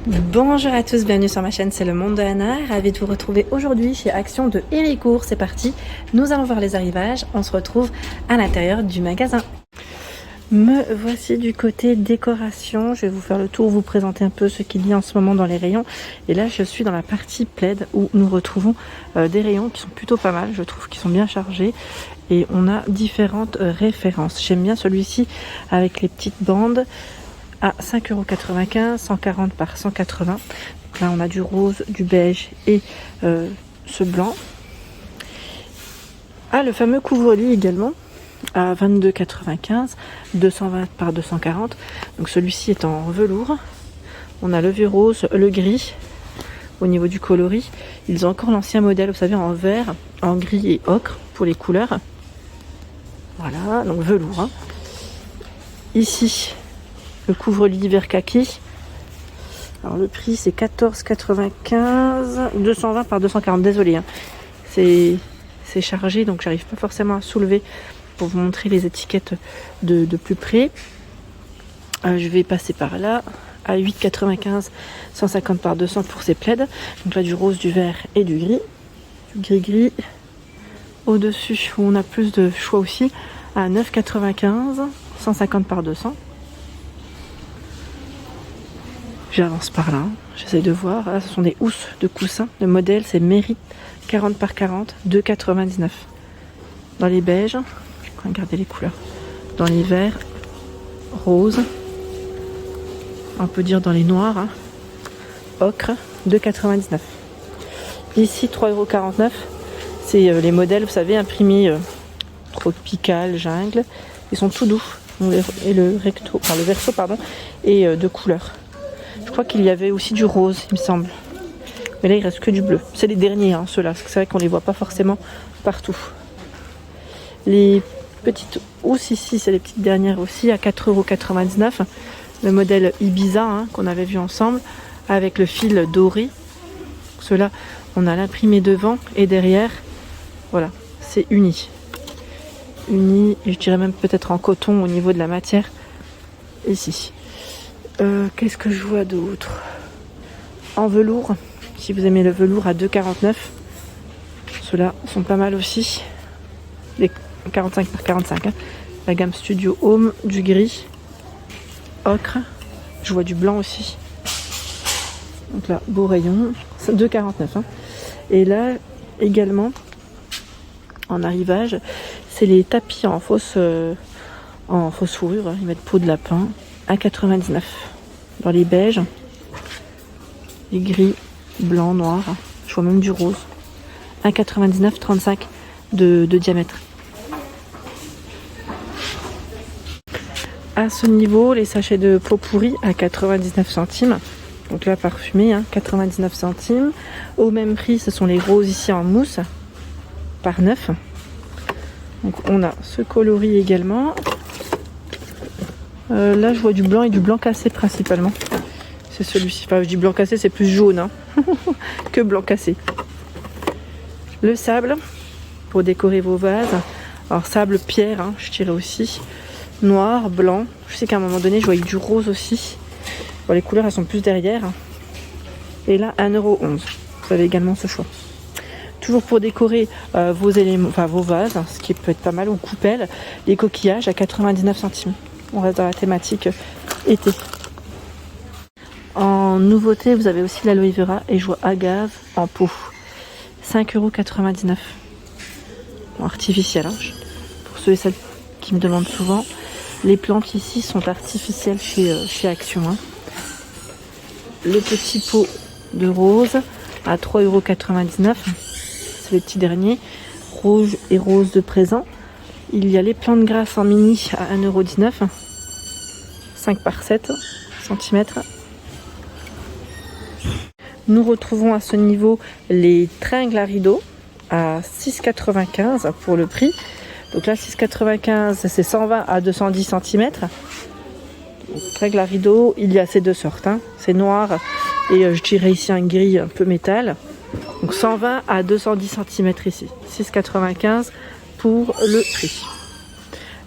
Bonjour à tous, bienvenue sur ma chaîne, c'est le monde de Anna. Ravie de vous retrouver aujourd'hui chez Action de Héricourt. C'est parti, nous allons voir les arrivages. On se retrouve à l'intérieur du magasin. Me voici du côté décoration. Je vais vous faire le tour, vous présenter un peu ce qu'il y a en ce moment dans les rayons. Et là, je suis dans la partie plaid où nous retrouvons des rayons qui sont plutôt pas mal. Je trouve qu'ils sont bien chargés. Et on a différentes références. J'aime bien celui-ci avec les petites bandes à 5,95 €, 140 par 180. Donc là, on a du rose, du beige et ce blanc. Ah, le fameux couvre-lit également à 22,95, 220 par 240. Donc celui-ci est en velours. On a le vieux rose, le gris au niveau du coloris. Ils ont encore l'ancien modèle, vous savez, en vert, en gris et ocre pour les couleurs. Voilà, donc velours. Hein. Ici, le couvre-lit vert kaki. Alors le prix c'est 14,95, 220 par 240. Désolé, hein. C'est chargé donc j'arrive pas forcément à soulever pour vous montrer les étiquettes de plus près. Je vais passer par là à 8,95, 150 par 200 pour ces plaids. Donc là du rose, du vert et du gris. Du gris. Au-dessus où on a plus de choix aussi à 9,95, 150 par 200. J'avance par là, j'essaie de voir. Là, ce sont des housses de coussins. Le modèle, c'est Mérite 40 par 40, 2,99. Dans les beiges, regardez les couleurs. Dans les verts, rose. On peut dire dans les noirs, hein. Ocre, 2,99. Ici, 3,49 €. C'est les modèles, vous savez, imprimés tropical, jungle. Ils sont tout doux. Et le verso, pardon, est de couleur. Je crois qu'il y avait aussi du rose, il me semble. Mais là, il reste que du bleu. C'est les derniers, hein, ceux-là. C'est vrai qu'on les voit pas forcément partout. Les petites housses ici, c'est les petites dernières aussi, à 4,99 €. Le modèle Ibiza, hein, qu'on avait vu ensemble, avec le fil doré. Ceux-là, on a l'imprimé devant et derrière. Voilà, c'est uni. Uni, et je dirais même peut-être en coton au niveau de la matière. Ici. Qu'est-ce que je vois d'autre? En velours, si vous aimez le velours, à 2,49 €. Ceux-là sont pas mal aussi. Les 45 par 45. Hein. La gamme Studio Home, du gris, ocre. Je vois du blanc aussi. Donc là, beau rayon. 2,49 €. Hein. Et là, également, en arrivage, c'est les tapis en fausse fourrure. Hein. Ils mettent peau de lapin. À 99. Dans les beiges, les gris, blanc, noir, je vois même du rose. 1,99, 35 de diamètre. À ce niveau, les sachets de pot pourri à 99 centimes. Donc là, parfumé, hein, 99 centimes. Au même prix, ce sont les roses ici en mousse par 9. Donc on a ce coloris également. Là je vois du blanc et du blanc cassé principalement. C'est celui-ci. Enfin je dis blanc cassé, c'est plus jaune hein, que blanc cassé. Le sable pour décorer vos vases. Alors sable pierre, hein, je dirais aussi. Noir, blanc. Je sais qu'à un moment donné je voyais du rose aussi. Bon, les couleurs elles sont plus derrière. Et là 1,11 €. Vous avez également ce choix. Toujours pour décorer vos éléments, enfin vos vases, ce qui peut être pas mal, ou coupelles, les coquillages à 99 centimes. On reste dans la thématique été. En nouveauté, vous avez aussi l'aloe vera et je vois agave en pot. 5,99 €. Bon, artificiel. Hein. Pour ceux et celles qui me demandent souvent, les plantes ici sont artificielles chez Action. Hein. Le petit pot de rose à 3,99 €. C'est le petit dernier. Rouge et rose de présent. Il y a les plantes grasses en mini à 1,19 €. 5 par 7 cm. Nous retrouvons à ce niveau les tringles à rideaux à 6,95 € pour le prix. Donc là 6,95 € c'est 120 à 210 cm. Tringles à rideaux, il y a ces deux sortes. Hein. C'est noir et je dirais ici un gris un peu métal. Donc 120 à 210 cm ici. 6,95 € pour le prix.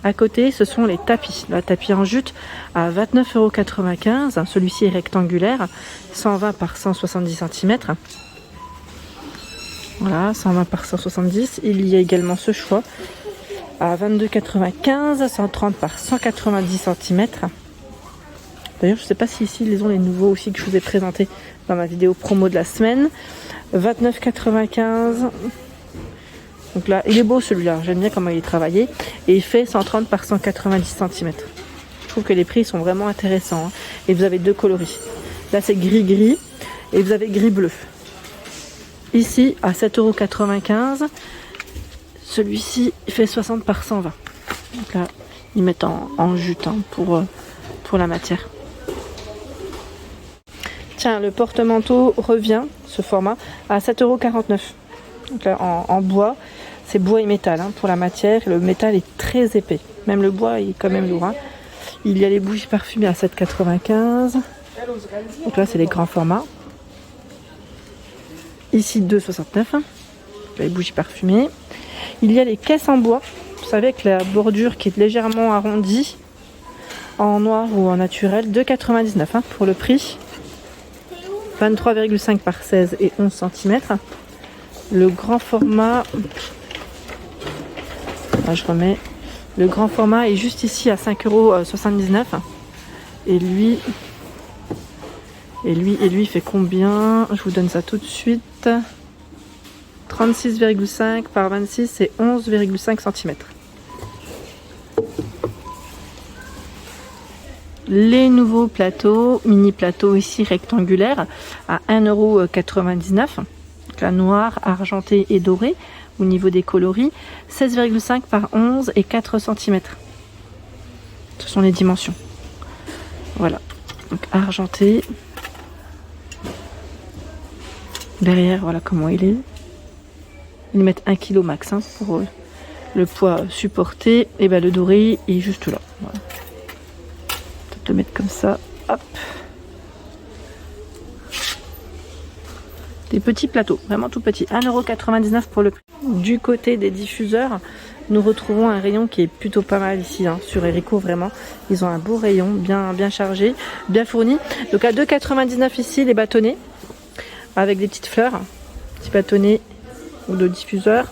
À côté, ce sont les tapis. Le tapis en jute à 29,95 €. Celui-ci est rectangulaire, 120 par 170 cm. Voilà, 120 par 170. Il y a également ce choix à 22,95 €, 130 par 190 cm. D'ailleurs, je ne sais pas si ici ils ont les nouveaux aussi que je vous ai présentés dans ma vidéo promo de la semaine. 29,95 €. Donc là, il est beau celui-là, j'aime bien comment il est travaillé. Et il fait 130 par 190 cm. Je trouve que les prix sont vraiment intéressants. Hein. Et vous avez deux coloris. Là, c'est gris-gris et vous avez gris-bleu. Ici, à 7,95 €, celui-ci fait 60 par 120. Donc là, ils mettent en jute hein, pour la matière. Tiens, le porte-manteau revient, ce format, à 7,49 €. Donc là, en bois, c'est bois et métal hein, pour la matière. Le métal est très épais. Même le bois est quand même lourd. Hein. Il y a les bougies parfumées à 7,95 €. Donc là, c'est les grands formats. Ici, 2,69 €. Les bougies parfumées. Il y a les caisses en bois. Vous savez, avec la bordure qui est légèrement arrondie, en noir ou en naturel, 2,99 € hein, pour le prix. 23,5 par 16 et 11 cm. Le grand format, là je remets, le grand format est juste ici à 5,79 €. Et lui fait combien? Je vous donne ça tout de suite. 36,5 par 26 et 11,5 cm. Les nouveaux plateaux, mini plateaux ici rectangulaires à 1,99 €. La noire, argentée et dorée au niveau des coloris. 16,5 par 11 et 4 cm. Ce sont les dimensions. Voilà. Donc argenté. Derrière, voilà comment il est. Ils mettent 1 kg max hein, pour le poids supporté. Et ben le doré est juste là. Voilà. Le mettre comme ça, hop. Des petits plateaux, vraiment tout petits, 1,99 € pour le prix. Du côté des diffuseurs, nous retrouvons un rayon qui est plutôt pas mal ici, hein, sur Héricourt vraiment. Ils ont un beau rayon, bien chargé, bien fourni. Donc à 2,99 € ici, les bâtonnets, avec des petites fleurs, petits bâtonnets ou de diffuseurs.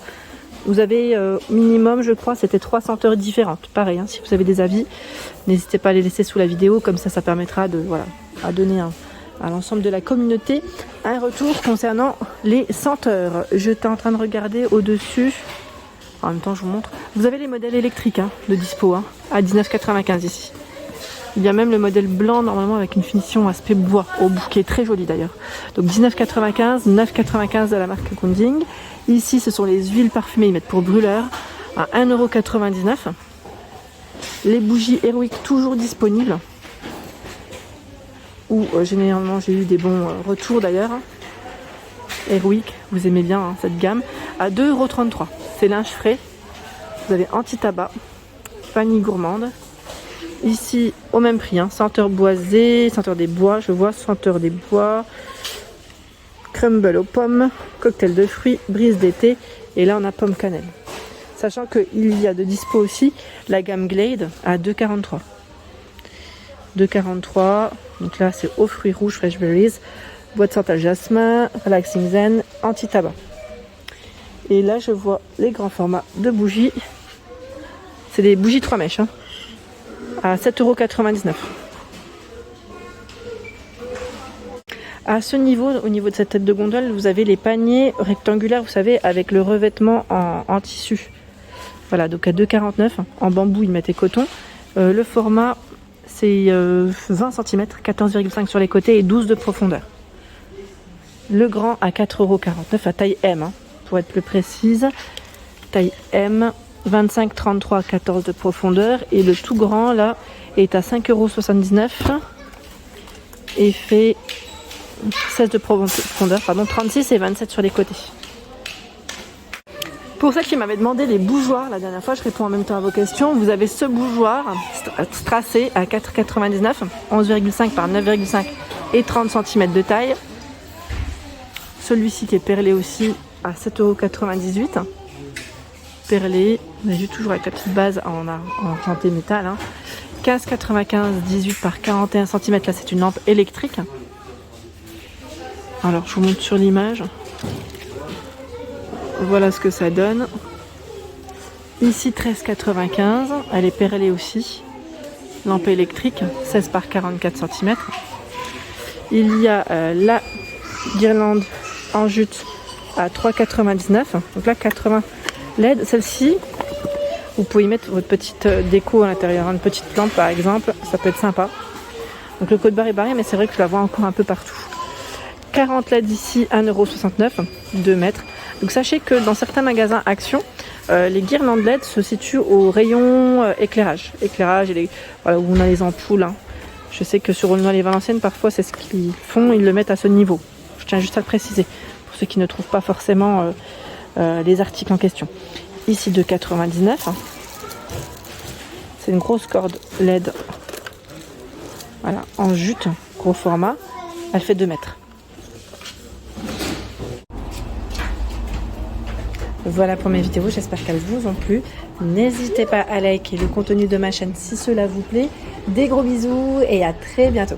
Vous avez minimum, je crois, c'était 3 senteurs différentes. Pareil, hein, si vous avez des avis, n'hésitez pas à les laisser sous la vidéo, comme ça permettra de à donner à l'ensemble de la communauté un retour concernant les senteurs. J'étais en train de regarder au-dessus, en même temps je vous montre. Vous avez les modèles électriques hein, de dispo hein, à 19,95 € ici. Il y a même le modèle blanc normalement avec une finition aspect bois au bout qui est très joli d'ailleurs. Donc 19,95 €, 9,95 € de la marque Kunding. Ici ce sont les huiles parfumées, ils mettent pour brûleur à 1,99 €. Les bougies Airwick toujours disponibles. Ou généralement j'ai eu des bons retours d'ailleurs. Airwick, vous aimez bien hein, cette gamme. À 2,33 €. C'est linge frais. Vous avez anti-tabac, vanille gourmande. Ici, au même prix, hein, senteur boisée, senteur des bois, je vois, senteur des bois, crumble aux pommes, cocktail de fruits, brise d'été, et là on a pomme cannelle. Sachant qu'il y a de dispo aussi la gamme Glade à 2,43 €. 2,43 €, donc là c'est aux fruits rouges, fresh berries, bois de santal jasmin, relaxing zen, anti-tabac. Et là je vois les grands formats de bougies, c'est des bougies 3 mèches, hein, à 7,99 €. À ce niveau, au niveau de cette tête de gondole, vous avez les paniers rectangulaires, vous savez, avec le revêtement en tissu. Voilà, donc à 2,49 €. En bambou, ils mettaient coton. Le format, c'est 20 cm, 14,5 sur les côtés et 12 de profondeur. Le grand à 4,49 € à taille M, hein, pour être plus précise. Taille M, 25, 33, 14 de profondeur. Et le tout grand, là, est à 5,79 € et fait 16 de profondeur, pardon, 36 et 27 sur les côtés. Pour celles qui m'avaient demandé les bougeoirs la dernière fois, je réponds en même temps à vos questions. Vous avez ce bougeoir strassé à 4,99 €, 11,5 par 9,5 et 30 cm de taille. Celui-ci qui est perlé aussi à 7,98 €. perlée. On a vu toujours avec la petite base en argenté métal. Hein. 15,95, 18 par 41 cm. Là, c'est une lampe électrique. Alors, je vous montre sur l'image. Voilà ce que ça donne. Ici, 13,95. Elle est perlée aussi. Lampe électrique, 16 par 44 cm. Il y a la guirlande en jute à 3,99. Donc là, 80 LED. Celle-ci, vous pouvez y mettre votre petite déco à l'intérieur. Une petite plante, par exemple. Ça peut être sympa. Donc le code barre est barré, mais c'est vrai que je la vois encore un peu partout. 40 LED ici, 1,69 €, 2 mètres. Donc sachez que dans certains magasins Action, les guirlandes LED se situent au rayon éclairage. Éclairage, et voilà, où on a les ampoules. Hein. Je sais que sur Aulnoy-les-Valenciennes, parfois c'est ce qu'ils font, ils le mettent à ce niveau. Je tiens juste à le préciser, pour ceux qui ne trouvent pas forcément les articles en question. Ici, 2,99 €. Hein. C'est une grosse corde LED. Voilà, en jute, gros format. Elle fait 2 mètres. Voilà pour mes vidéos, j'espère qu'elles vous ont plu. N'hésitez pas à liker le contenu de ma chaîne si cela vous plaît. Des gros bisous et à très bientôt.